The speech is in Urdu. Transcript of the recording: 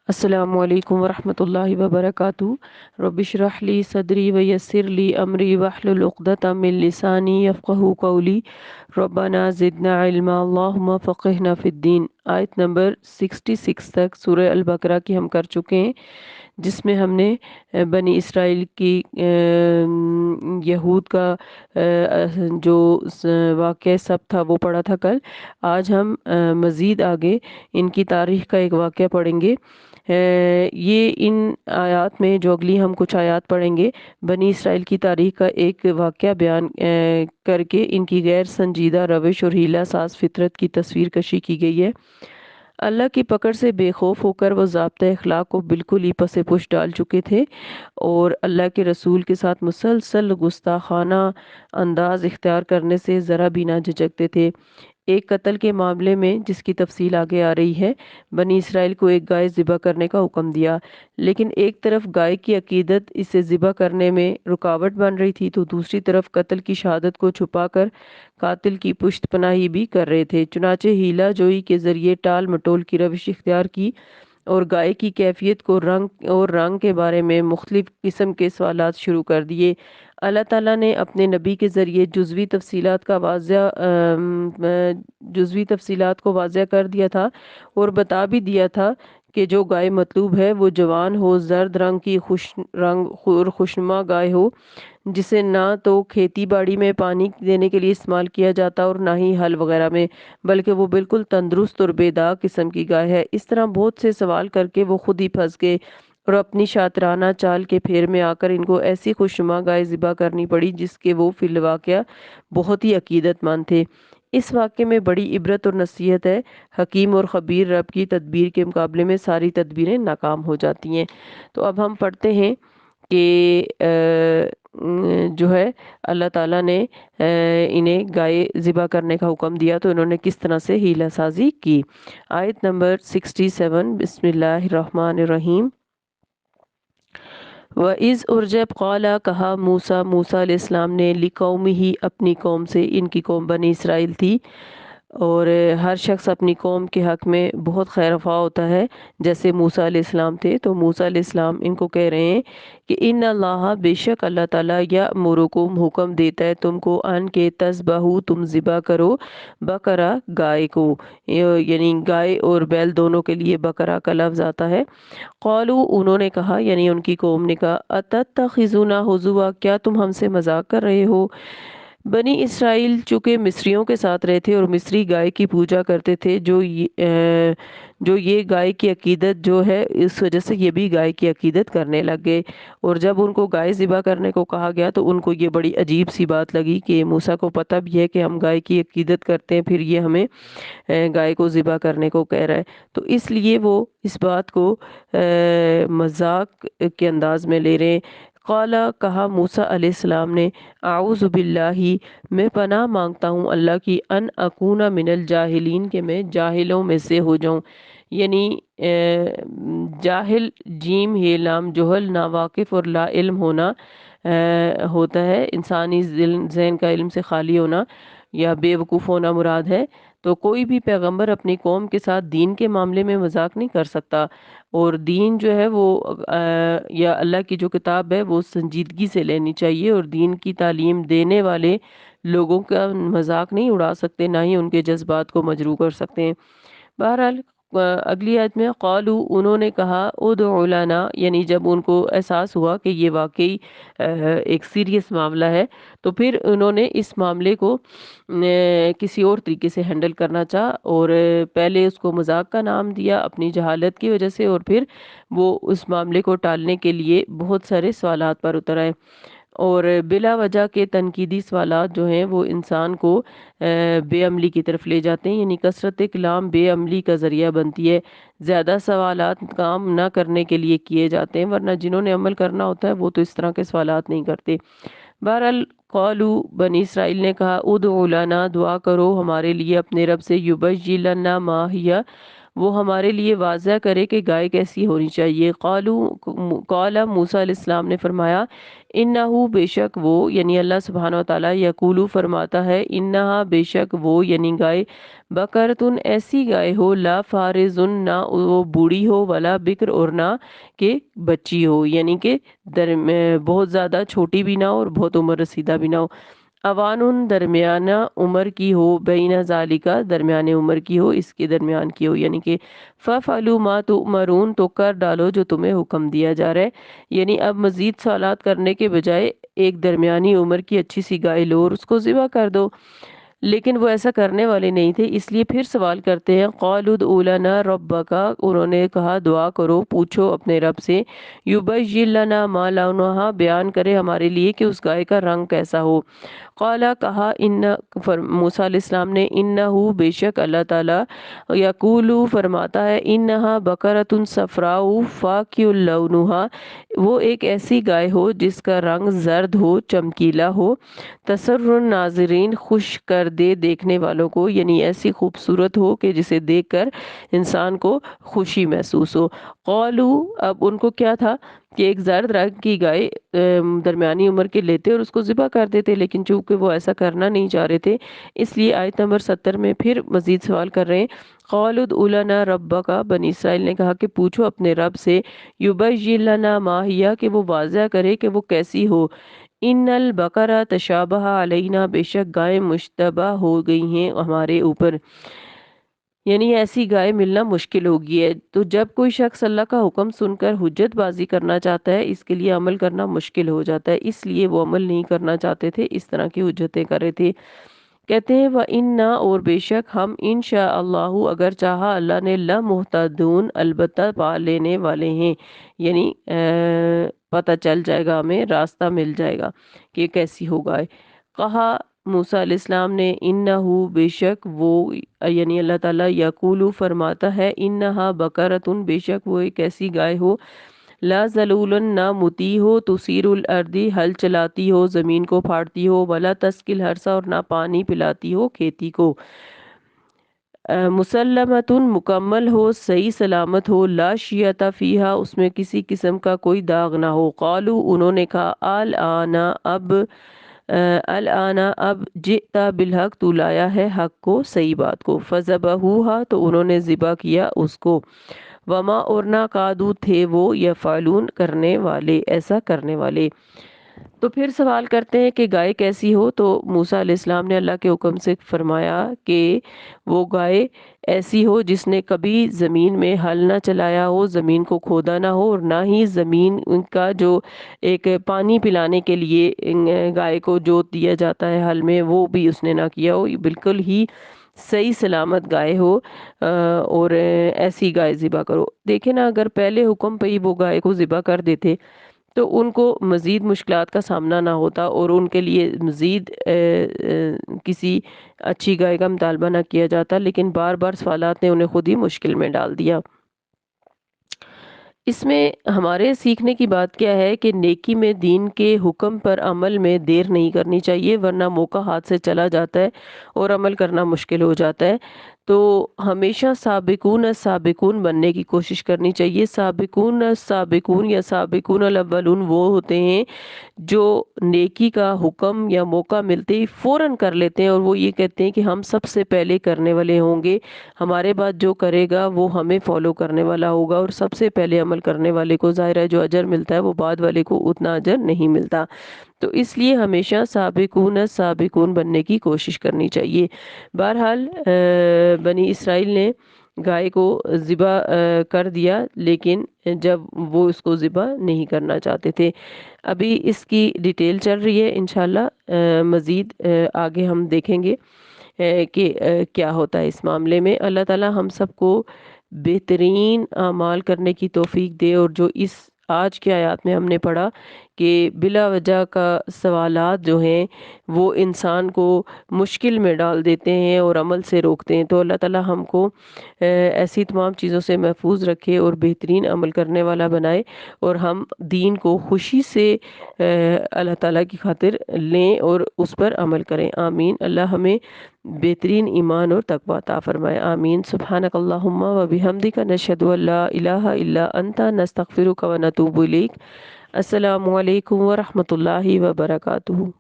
السلام علیکم ورحمۃ اللہ وبرکاتہ۔ رب اشرح لی صدری ویسر لی امری واحلل عقدۃ من لسانی یفقہوا قولی۔ ربنا زدنا علما اللہم فقہنا فی الدین۔ آیت نمبر 66 تک سورہ البقرہ کی ہم کر چکے ہیں، جس میں ہم نے بنی اسرائیل کی یہود کا جو واقعہ سب تھا وہ پڑھا تھا کل۔ آج ہم مزید آگے ان کی تاریخ کا ایک واقعہ پڑھیں گے۔ یہ ان آیات میں جو اگلی ہم کچھ آیات پڑھیں گے، بنی اسرائیل کی تاریخ کا ایک واقعہ بیان کر کے ان کی غیر سنجیدہ روش اور ہیلہ ساز فطرت کی تصویر کشی کی گئی ہے۔ اللہ کی پکڑ سے بے خوف ہو کر وہ ضابطۂ اخلاق کو بالکل ہی پس پش ڈال چکے تھے اور اللہ کے رسول کے ساتھ مسلسل گستاخانہ انداز اختیار کرنے سے ذرا بھی نہ جھجکتے تھے۔ ایک قتل کے معاملے میں، جس کی تفصیل آگے آ رہی ہے، بنی اسرائیل کو ایک گائے ذبح کرنے کا حکم دیا، لیکن ایک طرف گائے کی عقیدت اسے ذبح کرنے میں رکاوٹ بن رہی تھی تو دوسری طرف قتل کی شہادت کو چھپا کر قاتل کی پشت پناہی بھی کر رہے تھے۔ چنانچہ ہیلہ جوئی کے ذریعے ٹال مٹول کی روش اختیار کی اور گائے کی کیفیت کو رنگ کے بارے میں مختلف قسم کے سوالات شروع کر دیے۔ اللہ تعالیٰ نے اپنے نبی کے ذریعے جزوی تفصیلات کو واضح کر دیا تھا اور بتا بھی دیا تھا کہ جو گائے مطلوب ہے وہ جوان ہو، زرد رنگ کی خوشنما گائے ہو، جسے نہ تو کھیتی باڑی میں پانی دینے کے لیے استعمال کیا جاتا اور نہ ہی ہل وغیرہ میں، بلکہ وہ بالکل تندرست اور بے داغ قسم کی گائے ہے۔ اس طرح بہت سے سوال کر کے وہ خود ہی پھنس گئے اور اپنی شاطرانہ چال کے پھیر میں آ کر ان کو ایسی خوشنما گائے ذبح کرنی پڑی جس کے وہ فی الواقع بہت ہی عقیدت مند تھے۔ اس واقعے میں بڑی عبرت اور نصیحت ہے۔ حکیم اور خبیر رب کی تدبیر کے مقابلے میں ساری تدبیریں ناکام ہو جاتی ہیں۔ تو اب ہم پڑھتے ہیں کہ جو ہے اللہ تعالیٰ نے انہیں گائے ذبح کرنے کا حکم دیا تو انہوں نے کس طرح سے ہیلہ سازی کی۔ آیت نمبر 67، بسم اللہ الرحمن الرحیم۔ وَإِذْ اور جب قَالَ کہا موسیٰ علیہ السلام نے لِقَوْمِهِ اپنی قوم سے، ان کی قوم بنی اسرائیل تھی، اور ہر شخص اپنی قوم کے حق میں بہت خیر خواہ ہوتا ہے۔ جیسے موسیٰ علیہ السلام تھے تو موسیٰ علیہ السلام ان کو کہہ رہے ہیں کہ ان اللہ، بے شک اللہ تعالیٰ، یأمرکم حکم دیتا ہے تم کو، ان کے تذبحوا تم ذبح کرو، بقرہ گائے کو، یعنی گائے اور بیل دونوں کے لیے بقرہ کا لفظ آتا ہے۔ قالوا انہوں نے کہا، یعنی ان کی قوم نے کہا، اتتخذونا ہزوا، کیا تم ہم سے مذاق کر رہے ہو؟ بنی اسرائیل چونکہ مصریوں کے ساتھ رہے تھے اور مصری گائے کی پوجا کرتے تھے، جو یہ گائے کی عقیدت جو ہے، اس وجہ سے یہ بھی گائے کی عقیدت کرنے لگ گئے، اور جب ان کو گائے ذبح کرنے کو کہا گیا تو ان کو یہ بڑی عجیب سی بات لگی کہ موسیٰ کو پتہ بھی ہے کہ ہم گائے کی عقیدت کرتے ہیں، پھر یہ ہمیں گائے کو ذبح کرنے کو کہہ رہا ہے، تو اس لیے وہ اس بات کو مذاق کے انداز میں لے رہے ہیں۔ قال کہا موسیٰ علیہ السلام نے، اعوذ باللہ، میں پناہ مانگتا ہوں اللہ کی، ان اکون من الجاہلین، کہ میں جاہلوں میں سے ہو جاؤں۔ یعنی جاہل، جیم ہے لام، جہل ناواقف اور لا علم ہونا ہوتا ہے، انسانی ذہن کا علم سے خالی ہونا یا بے وقوف ہونا مراد ہے۔ تو کوئی بھی پیغمبر اپنی قوم کے ساتھ دین کے معاملے میں مذاق نہیں کر سکتا، اور دین جو ہے وہ یا اللہ کی جو کتاب ہے وہ سنجیدگی سے لینی چاہیے، اور دین کی تعلیم دینے والے لوگوں کا مذاق نہیں اڑا سکتے، نہ ہی ان کے جذبات کو مجروح کر سکتے ہیں۔ بہرحال اگلی آیت میں قالو انہوں نے کہا، ادع لنا، یعنی جب ان کو احساس ہوا کہ یہ واقعی ایک سیریس معاملہ ہے تو پھر انہوں نے اس معاملے کو کسی اور طریقے سے ہینڈل کرنا چاہا، اور پہلے اس کو مذاق کا نام دیا اپنی جہالت کی وجہ سے، اور پھر وہ اس معاملے کو ٹالنے کے لیے بہت سارے سوالات پر اتر آئے، اور بلا وجہ کے تنقیدی سوالات جو ہیں وہ انسان کو بے عملی کی طرف لے جاتے ہیں، یعنی کثرت کلام بے عملی کا ذریعہ بنتی ہے۔ زیادہ سوالات کام نہ کرنے کے لیے کیے جاتے ہیں، ورنہ جنہوں نے عمل کرنا ہوتا ہے وہ تو اس طرح کے سوالات نہیں کرتے۔ بہرحال قالو بنی اسرائیل نے کہا، ادع لنا، دعا کرو ہمارے لیے اپنے رب سے، یبین لنا ما ہی، وہ ہمارے لیے واضح کرے کہ گائے کیسی ہونی چاہیے۔ قال موسیٰ علیہ السلام نے فرمایا انہو بے شک وہ یعنی اللہ سبحانہ وتعالیٰ یقولو فرماتا ہے انہا بے شک وہ یعنی گائے بقرتن ایسی گائے ہو لا فارزن نہ وہ بوڑھی ہو ولا بکر اور نہ کہ بچی ہو، یعنی کہ بہت زیادہ چھوٹی بھی نہ ہو اور بہت عمر رسیدہ بھی نہ ہو، اوان درمیانہ عمر کی ہو، بین ذالکا درمیانے عمر کی ہو، اس کے درمیان کی ہو، یعنی کہ فَفْعَلُوا مَا تُؤْمَرُونَ تو کر ڈالو جو تمہیں حکم دیا جا رہا ہے، یعنی اب مزید سوالات کرنے کے بجائے ایک درمیانی عمر کی اچھی سی گائے لو اور اس کو ذبح کر دو۔ لیکن وہ ایسا کرنے والے نہیں تھے، اس لیے پھر سوال کرتے ہیں قَالُوا ادْعُ لَنَا رَبَّكَ انہوں نے کہا دعا کرو پوچھو اپنے رب سے، یُبَيِّن لَنَا مَا لَوْنُهَا بیان کرے ہمارے لیے کہ اس گائے کا رنگ کیسا ہو۔ قالا کہا موسیٰ علیہ السلام نے انہو بے شک اللہ تعالیٰ یقولو فرماتا ہے انہا بقرۃ صفراء فاقع لونہا وہ ایک ایسی گائے ہو جس کا رنگ زرد ہو چمکیلا ہو، تسر الناظرین خوش کر دے دیکھنے والوں کو، یعنی ایسی خوبصورت ہو کہ جسے دیکھ کر انسان کو خوشی محسوس ہو۔ قالو اب ان کو کیا تھا کہ ایک زرد رنگ کی گائے درمیانی عمر کے لیتے اور اس کو ذبح کر دیتے، لیکن چونکہ وہ ایسا کرنا نہیں چاہ رہے تھے اس لیے آیت نمبر 70 میں پھر مزید سوال کر رہے ہیں قَالُوا ادْعُ لَنَا رَبَّكَ بنی اسرائیل نے کہا کہ پوچھو اپنے رب سے یُبَيِّن لَنَا مَا ہِیَ کہ وہ واضح کرے کہ وہ کیسی ہو، ان البقرہ تشابہ علینا بے شک گائے مشتبہ ہو گئی ہیں ہمارے اوپر، یعنی ایسی گائے ملنا مشکل ہو گئی ہے۔ تو جب کوئی شخص اللہ کا حکم سن کر حجت بازی کرنا چاہتا ہے اس کے لیے عمل کرنا مشکل ہو جاتا ہے، اس لیے وہ عمل نہیں کرنا چاہتے تھے، اس طرح کی حجتیں کر رہے تھے۔ کہتے ہیں وَإِنَّا اور بے شک ہم انشاءاللہ اگر چاہا اللہ نے لَمُہْتَدُونَ البتہ پا لینے والے ہیں، یعنی پتہ چل جائے گا ہمیں راستہ مل جائے گا کہ کیسی ہوگا۔ کہا موسیٰ علیہ السلام نے انہو بے شک وہ یعنی اللہ تعالیٰ یقولو فرماتا ہے انہا بقرۃ بے شک وہ ایک ایسی گائے ہو لا ذلول نہ متی ہو، تثیر الارض ہل چلاتی ہو زمین کو پھاڑتی ہو، ولا تسقی الحرث اور نہ پانی پلاتی ہو کھیتی کو، مسلمۃ مکمل ہو صحیح سلامت ہو، لا شیۃ فیہا اس میں کسی قسم کا کوئی داغ نہ ہو۔ قالو انہوں نے کہا الآن اب جئت بالحق تو لایا ہے حق کو صحیح بات کو، فذبحوہا تو انہوں نے ذبح کیا اس کو، وما اور نہ کادو تھے وہ یفعلون کرنے والے ایسا کرنے والے۔ تو پھر سوال کرتے ہیں کہ گائے کیسی ہو، تو موسیٰ علیہ السلام نے اللہ کے حکم سے فرمایا کہ وہ گائے ایسی ہو جس نے کبھی زمین میں ہل نہ چلایا ہو، زمین کو کھودا نہ ہو، اور نہ ہی زمین کا جو ایک پانی پلانے کے لیے گائے کو جوت دیا جاتا ہے ہل میں وہ بھی اس نے نہ کیا ہو، بالکل ہی صحیح سلامت گائے ہو، اور ایسی گائے ذبح کرو۔ دیکھیں نا اگر پہلے حکم پہ ہی وہ گائے کو ذبح کر دیتے تو ان کو مزید مشکلات کا سامنا نہ ہوتا اور ان کے لیے مزید کسی اچھی گائے کا مطالبہ نہ کیا جاتا، لیکن بار بار سوالات نے انہیں خود ہی مشکل میں ڈال دیا۔ اس میں ہمارے سیکھنے کی بات کیا ہے کہ نیکی میں دین کے حکم پر عمل میں دیر نہیں کرنی چاہیے، ورنہ موقع ہاتھ سے چلا جاتا ہے اور عمل کرنا مشکل ہو جاتا ہے۔ تو ہمیشہ سابقون السابقون بننے کی کوشش کرنی چاہیے۔ سابقون السابقون یا سابقون الاولون وہ ہوتے ہیں جو نیکی کا حکم یا موقع ملتے ہی فوراً کر لیتے ہیں اور وہ یہ کہتے ہیں کہ ہم سب سے پہلے کرنے والے ہوں گے، ہمارے بعد جو کرے گا وہ ہمیں فالو کرنے والا ہوگا، اور سب سے پہلے عمل کرنے والے کو ظاہر ہے جو اجر ملتا ہے وہ بعد والے کو اتنا اجر نہیں ملتا۔ تو اس لیے ہمیشہ سابقون السابقون بننے کی کوشش کرنی چاہیے۔ بہرحال بنی اسرائیل نے گائے کو ذبح کر دیا، لیکن جب وہ اس کو ذبح نہیں کرنا چاہتے تھے۔ ابھی اس کی ڈیٹیل چل رہی ہے، انشاءاللہ مزید آگے ہم دیکھیں گے کہ کیا ہوتا ہے اس معاملے میں۔ اللہ تعالی ہم سب کو بہترین اعمال کرنے کی توفیق دے، اور جو اس آج کی آیات میں ہم نے پڑھا کہ بلا وجہ کا سوالات جو ہیں وہ انسان کو مشکل میں ڈال دیتے ہیں اور عمل سے روکتے ہیں۔ تو اللہ تعالی ہم کو ایسی تمام چیزوں سے محفوظ رکھے اور بہترین عمل کرنے والا بنائے، اور ہم دین کو خوشی سے اللہ تعالیٰ کی خاطر لیں اور اس پر عمل کریں۔ آمین۔ اللہ ہمیں بہترین ایمان اور تقوی عطا فرمائے۔ آمین۔ سبحانک اللہم و بحمدک، نشہد ان لا الہ الا انت، نستغفرک و نتوب الیک۔ السلام علیکم ورحمۃ اللہ وبرکاتہ۔